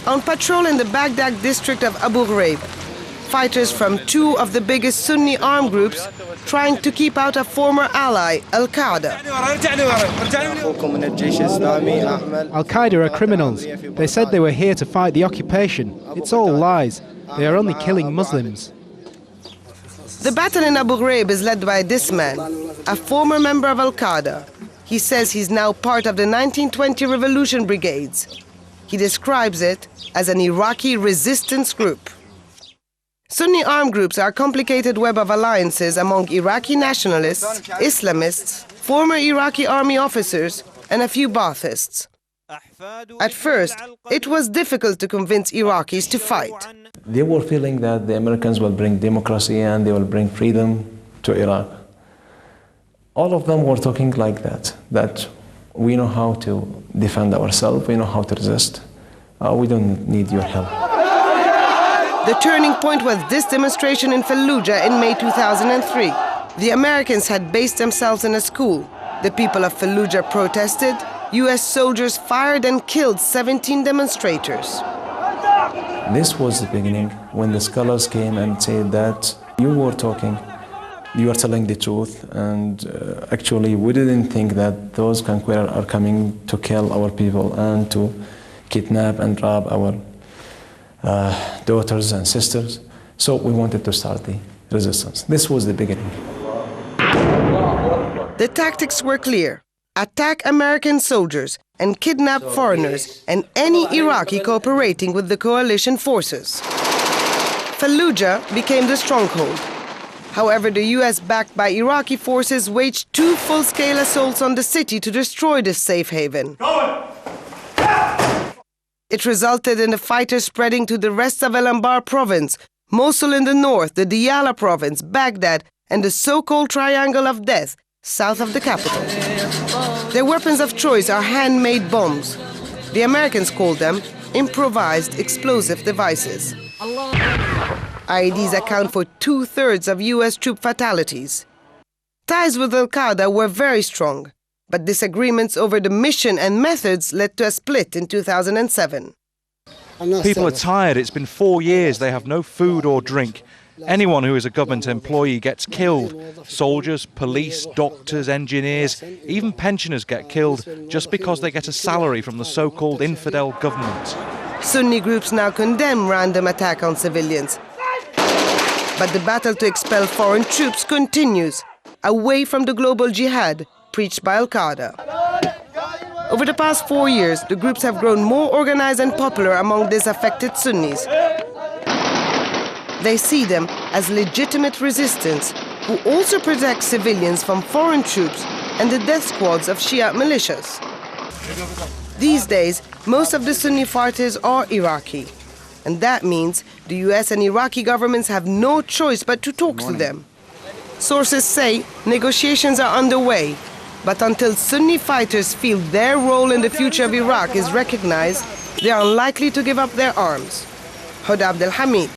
On patrol in the Baghdad district of Abu Ghraib, fighters from two of the biggest Sunni armed groups trying to keep out a former ally, Al-Qaeda. Al-Qaeda are criminals. They said they were here to fight the occupation. It's all lies. They are only killing Muslims. The battle in Abu Ghraib is led by this man, a former member of Al-Qaeda. He says he's now part of the 1920 Revolution Brigades. He describes it as an Iraqi resistance group. Sunni armed groups are a complicated web of alliances among Iraqi nationalists, Islamists, former Iraqi army officers, and a few Baathists. At first, it was difficult to convince Iraqis to fight. They were feeling that the Americans will bring democracy and they will bring freedom to Iraq. All of them were talking like that we know how to defend ourselves, we know how to resist, we don't need your help. The turning point was this demonstration in Fallujah in May 2003. The Americans had based themselves in a school. The people of Fallujah protested. US soldiers fired and killed 17 demonstrators. This was the beginning when the scholars came and said that you were telling the truth, and actually we didn't think that those conquerors are coming to kill our people and to kidnap and rob our daughters and sisters. So we wanted to start the resistance. This was the beginning. The tactics were clear. Attack American soldiers and kidnap foreigners and any Iraqi cooperating with the coalition forces. Fallujah became the stronghold. However, the US, backed by Iraqi forces, waged 2 full-scale assaults on the city to destroy this safe haven. It resulted in the fighters spreading to the rest of Al-Anbar province, Mosul in the north, the Diyala province, Baghdad, and the so-called Triangle of Death, south of the capital. Their weapons of choice are handmade bombs. The Americans call them improvised explosive devices. IEDs account for 2/3 of US troop fatalities. Ties with Al-Qaeda were very strong, but disagreements over the mission and methods led to a split in 2007. People are tired. It's been 4 years. They have no food or drink. Anyone who is a government employee gets killed. Soldiers, police, doctors, engineers, even pensioners get killed just because they get a salary from the so-called infidel government. Sunni groups now condemn random attack on civilians. But the battle to expel foreign troops continues, away from the global jihad preached by Al-Qaeda. Over the past 4 years, the groups have grown more organized and popular among disaffected Sunnis. They see them as legitimate resistance who also protect civilians from foreign troops and the death squads of Shia militias. These days, most of the Sunni fighters are Iraqi. And that means the US and Iraqi governments have no choice but to talk to them. Sources say negotiations are underway, but until Sunni fighters feel their role in the future of Iraq is recognized, they are unlikely to give up their arms. Hoda Abdel Hamid,